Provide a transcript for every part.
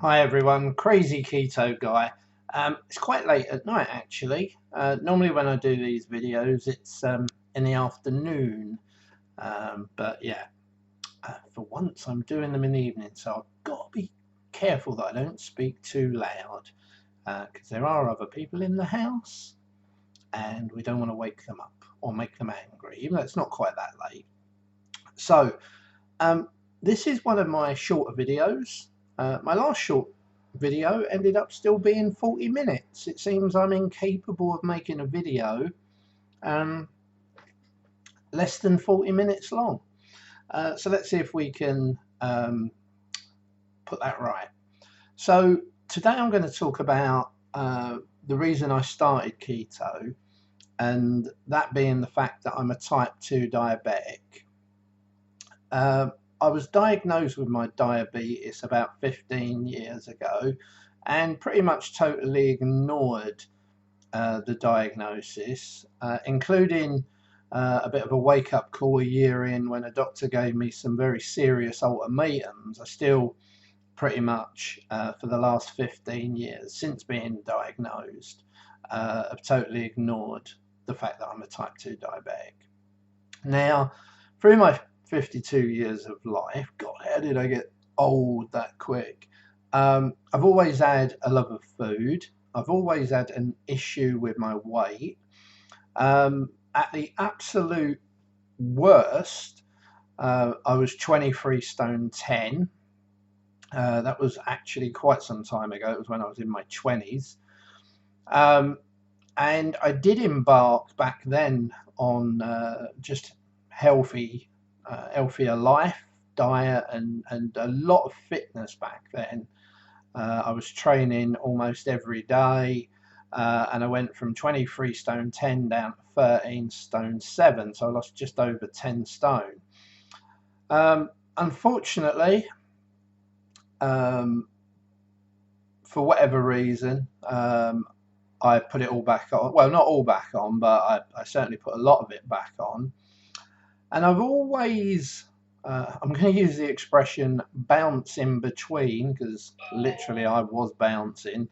Hi everyone, crazy keto guy. It's quite late at night actually. Normally when I do these videos it's in the afternoon, but yeah, for once I'm doing them in the evening, so I've got to be careful that I don't speak too loud because there are other people in the house and we don't want to wake them up or make them angry, even though it's not quite that late. So um, this is one of my shorter videos. My last short video ended up still being 40 minutes. It seems I'm incapable of making a video um, less than 40 minutes long. So let's see if we can put that right. So today I'm going to talk about the reason I started keto, and that being the fact that I'm a type 2 diabetic. Uh, I was diagnosed with my diabetes about 15 years ago and pretty much totally ignored the diagnosis, including a bit of a wake-up call a year in when a doctor gave me some very serious ultimatums. I still pretty much for the last 15 years since being diagnosed have totally ignored the fact that I'm a type 2 diabetic. Now, through my 52 years of life, God, how did I get old that quick? I've always had a love of food. I've always had an issue with my weight. At the absolute worst, I was 23 stone 10. That was actually quite some time ago. It was when I was in my 20s. Um, and I did embark back then on just healthier life, diet, and a lot of fitness back then. I was training almost every day, and I went from 23 stone 10 down to 13 stone 7, so I lost just over 10 stone. Unfortunately, um, for whatever reason, I put it all back on. Well, not all back on, but I certainly put a lot of it back on. And I've always, I'm going to use the expression bounce in between, because literally I was bouncing.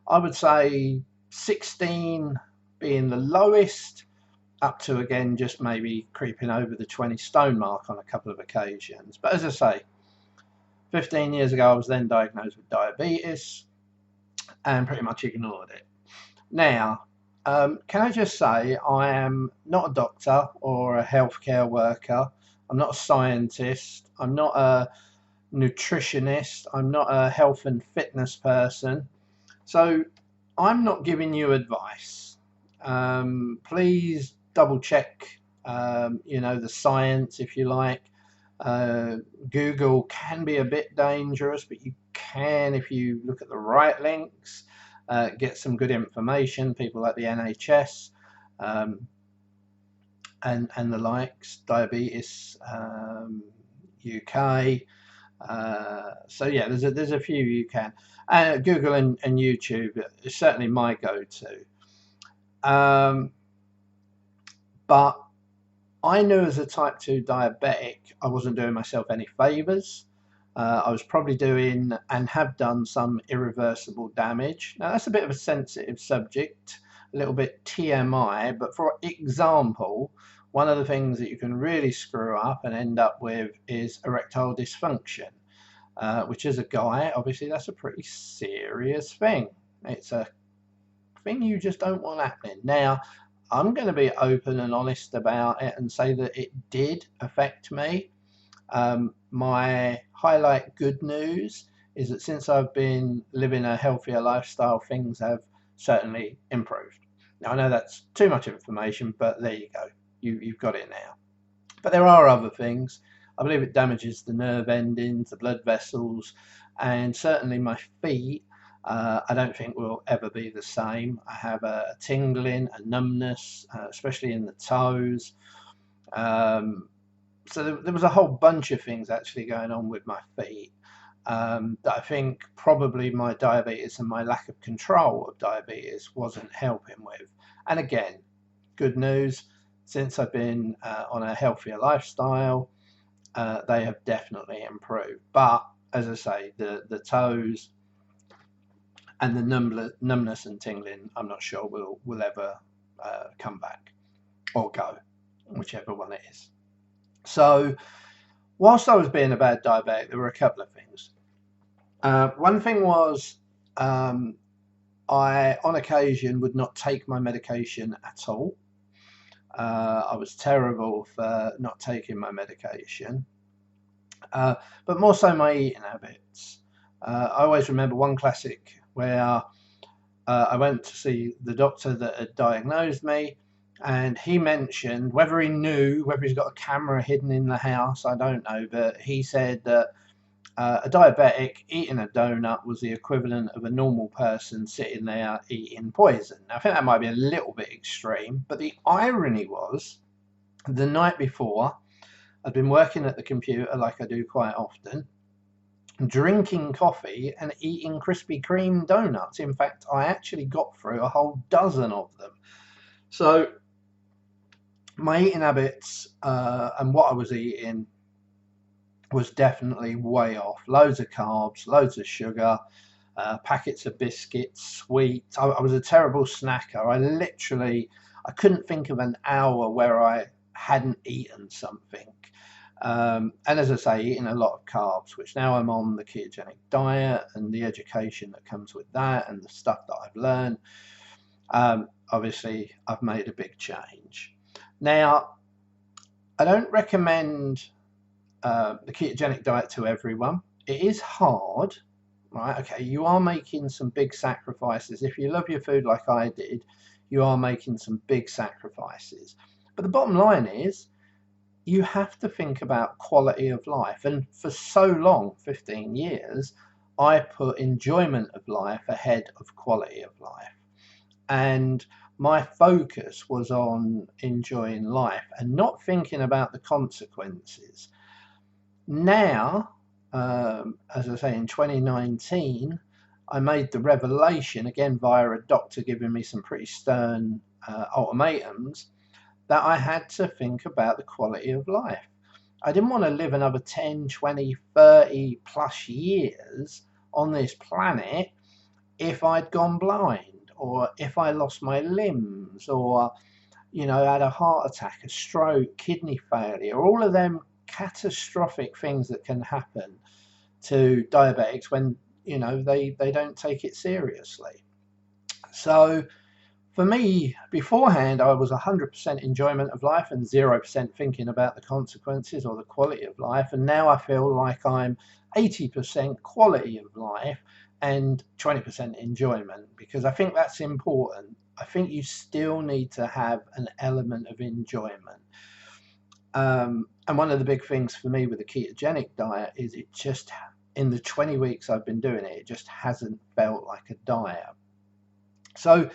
I would say 16 being the lowest, up to again just maybe creeping over the 20 stone mark on a couple of occasions. But as I say, 15 years ago I was then diagnosed with diabetes and pretty much ignored it. Now, can I just say I am not a doctor or a healthcare worker. I'm not a scientist. I'm not a nutritionist. I'm not a health and fitness person. So I'm not giving you advice. Please double check, the science if you like. Google can be a bit dangerous, but you can, if you look at the right links, get some good information. People like the NHS and the likes, Diabetes UK. So yeah, there's a few you can. Google and YouTube is certainly my go-to. But I knew as a type 2 diabetic, I wasn't doing myself any favors. I was probably doing and have done some irreversible damage. Now, that's a bit of a sensitive subject, a little bit TMI, but for example, one of the things that you can really screw up and end up with is erectile dysfunction, which as a guy, obviously, that's a pretty serious thing. It's a thing you just don't want happening. Now, I'm going to be open and honest about it and say that it did affect me. My highlight good news is that since I've been living a healthier lifestyle, things have certainly improved. Now, I know that's too much information, but there you go. You've got it now. But there are other things. I believe it damages the nerve endings, the blood vessels, and certainly my feet. I don't think will ever be the same. I have a tingling, a numbness, especially in the toes. So there was a whole bunch of things actually going on with my feet that I think probably my diabetes and my lack of control of diabetes wasn't helping with. And again, good news, since I've been on a healthier lifestyle, they have definitely improved. But as I say, the toes, and the numbness and tingling, I'm not sure will ever come back or go, whichever one it is. So whilst I was being a bad diabetic, there were a couple of things. One thing was I, on occasion, would not take my medication at all. I was terrible for not taking my medication, but more so my eating habits. I always remember one classic where I went to see the doctor that had diagnosed me, and he mentioned, whether he knew, whether he's got a camera hidden in the house, I don't know, but he said that a diabetic eating a donut was the equivalent of a normal person sitting there eating poison. Now, I think that might be a little bit extreme, but the irony was, the night before, I'd been working at the computer like I do quite often, drinking coffee and eating Krispy Kreme donuts. In fact, I actually got through a whole dozen of them. So my eating habits and what I was eating was definitely way off. Loads of carbs, loads of sugar, packets of biscuits, sweets. I was a terrible snacker. I couldn't think of an hour where I hadn't eaten something. And as I say, eating a lot of carbs, which now I'm on the ketogenic diet and the education that comes with that and the stuff that I've learned. Obviously, I've made a big change. Now, I don't recommend the ketogenic diet to everyone. It is hard, right? Okay, you are making some big sacrifices. If you love your food like I did, you are making some big sacrifices. But the bottom line is, you have to think about quality of life. And for so long, 15 years, I put enjoyment of life ahead of quality of life. And my focus was on enjoying life and not thinking about the consequences. Now, as I say, in 2019, I made the revelation, again via a doctor giving me some pretty stern ultimatums, that I had to think about the quality of life. I didn't want to live another 10, 20, 30 plus years on this planet if I'd gone blind, or if I lost my limbs, or, had a heart attack, a stroke, kidney failure, all of them catastrophic things that can happen to diabetics when, they don't take it seriously. So for me, beforehand, I was 100% enjoyment of life and 0% thinking about the consequences or the quality of life. And now I feel like I'm 80% quality of life and 20% enjoyment, because I think that's important. I think you still need to have an element of enjoyment. And one of the big things for me with the ketogenic diet is it just, in the 20 weeks I've been doing it, it just hasn't felt like a diet. So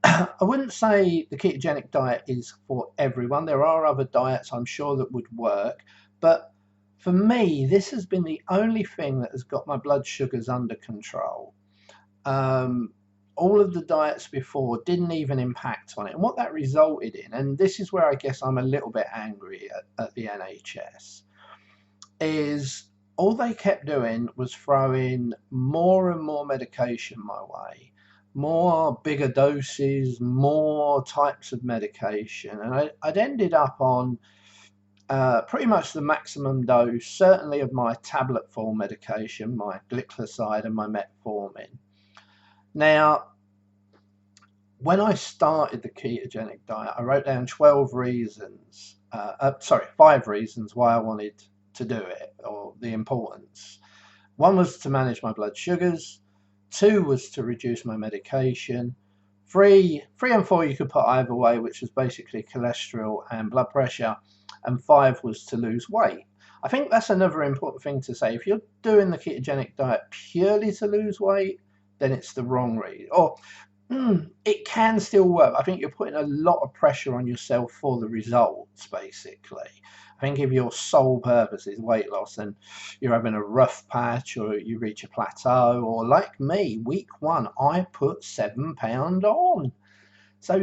I wouldn't say the ketogenic diet is for everyone. There are other diets I'm sure that would work, but for me, this has been the only thing that has got my blood sugars under control. All of the diets before didn't even impact on it. And what that resulted in, and this is where I guess I'm a little bit angry at the NHS, is all they kept doing was throwing more and more medication my way. More bigger doses, more types of medication. And I'd ended up on pretty much the maximum dose, certainly of my tablet form medication, my glycoside and my metformin. Now, when I started the ketogenic diet, I wrote down 5 reasons why I wanted to do it, or the importance. One was to manage my blood sugars. 2 was to reduce my medication. 3 and 4 you could put either way, which was basically cholesterol and blood pressure. And 5 was to lose weight. I think that's another important thing to say. If you're doing the ketogenic diet purely to lose weight, then it's the wrong reason. Or it can still work. I think you're putting a lot of pressure on yourself for the results, basically. I think if your sole purpose is weight loss and you're having a rough patch, or you reach a plateau, or like me, week 1, I put 7 pounds on. So,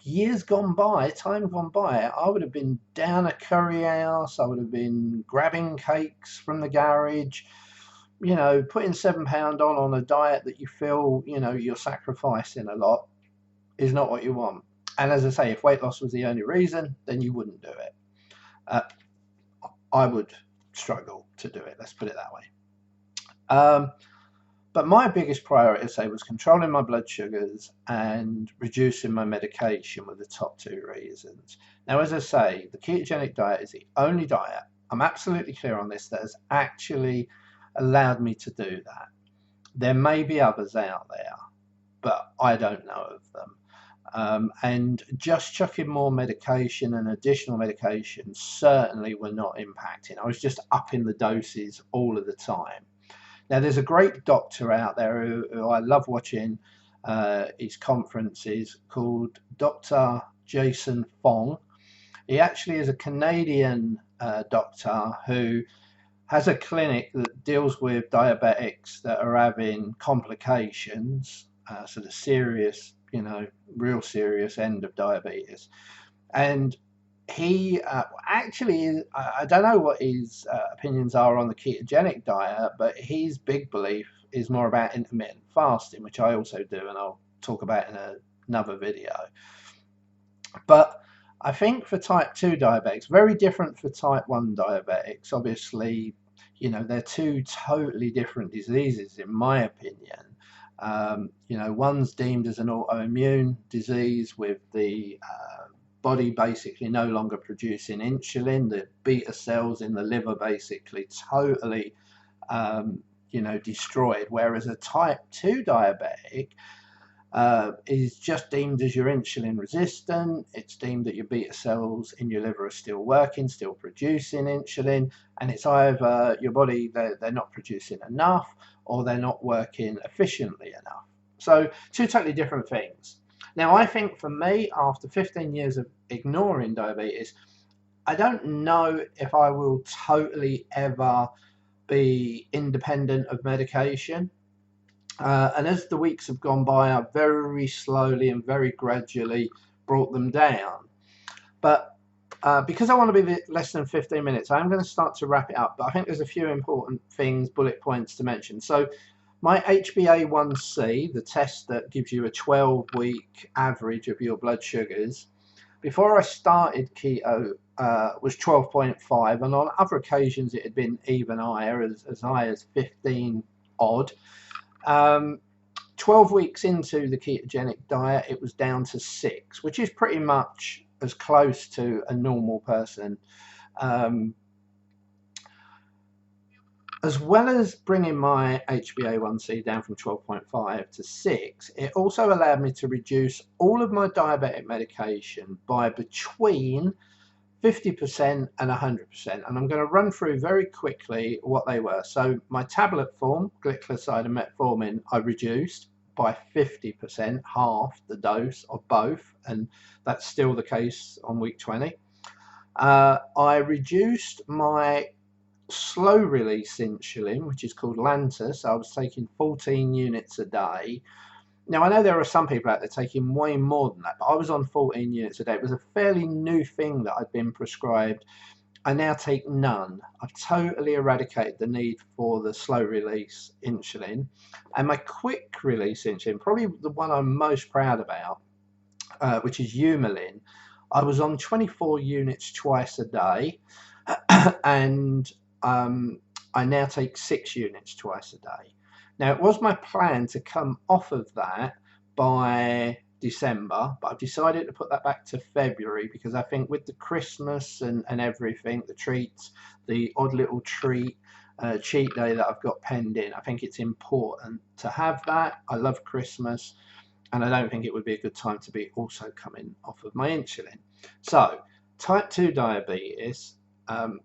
years gone by, time gone by, I would have been down a curry house, I would have been grabbing cakes from the garage, you know, putting 7 pound on a diet that you feel, you know, you're sacrificing a lot is not what you want. And as I say, if weight loss was the only reason, then you wouldn't do it. Uh, I would struggle to do it, let's put it that way. But my biggest priority, say, was controlling my blood sugars and reducing my medication were the top two reasons. Now, as I say, the ketogenic diet is the only diet, I'm absolutely clear on this, that has actually allowed me to do that. There may be others out there, but I don't know of them. And just chucking more medication and additional medication certainly were not impacting. I was just upping the doses all of the time. Now, there's a great doctor out there who I love watching his conferences called Dr. Jason Fong. He actually is a Canadian doctor who has a clinic that deals with diabetics that are having complications, so the serious, you know, real serious end of diabetes. And he actually, I don't know what his opinions are on the ketogenic diet, but his big belief is more about intermittent fasting, which I also do, and I'll talk about in another video. But I think for type 2 diabetics, very different for type 1 diabetics. Obviously, you know, they're two totally different diseases, in my opinion. You know, one's deemed as an autoimmune disease with the body basically no longer producing insulin, the beta cells in the liver basically totally, you know, destroyed. Whereas a type 2 diabetic is just deemed as you're insulin resistant. It's deemed that your beta cells in your liver are still working, still producing insulin, and it's either your body, they're not producing enough or they're not working efficiently enough. So two totally different things. Now, I think for me, after 15 years of ignoring diabetes, I don't know if I will totally ever be independent of medication. And as the weeks have gone by, I've very slowly and very gradually brought them down. But because I want to be less than 15 minutes, I'm going to start to wrap it up. But I think there's a few important things, bullet points to mention. So my HbA1c, the test that gives you a 12-week average of your blood sugars, before I started keto was 12.5, and on other occasions it had been even higher, as high as 15 odd. 12 weeks into the ketogenic diet, it was down to 6, which is pretty much as close to a normal person. As well as bringing my HbA1c down from 12.5 to 6, it also allowed me to reduce all of my diabetic medication by between 50% and 100%. And I'm going to run through very quickly what they were. So my tablet form, glycoside and metformin, I reduced by 50%, half the dose of both, and that's still the case on week 20. I reduced my slow release insulin, which is called Lantus. I was taking 14 units a day. Now, I know there are some people out there taking way more than that, but I was on 14 units a day. It was a fairly new thing that I'd been prescribed. I now take none. I've totally eradicated the need for the slow release insulin. And my quick release insulin, probably the one I'm most proud about, which is Humulin, I was on 24 units twice a day. And I now take 6 units twice a day. Now, it was my plan to come off of that by December, but I've decided to put that back to February because I think with the Christmas and everything, the treats, the odd little cheat day that I've got penned in, I think it's important to have that. I love Christmas, and I don't think it would be a good time to be also coming off of my insulin. So, type 2 diabetes,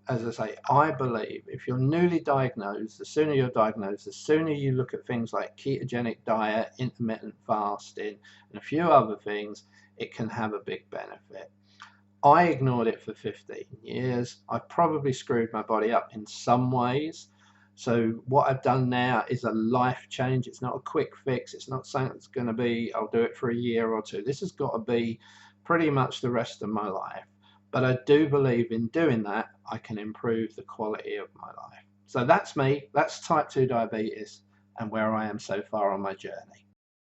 as I say, I believe if you're newly diagnosed, the sooner you're diagnosed, the sooner you look at things like ketogenic diet, intermittent fasting, and a few other things, it can have a big benefit. I ignored it for 15 years. I've probably screwed my body up in some ways. So what I've done now is a life change. It's not a quick fix. It's not something that's going to be, I'll do it for a year or two. This has got to be pretty much the rest of my life. But I do believe in doing that, I can improve the quality of my life. So that's me, that's type 2 diabetes and where I am so far on my journey.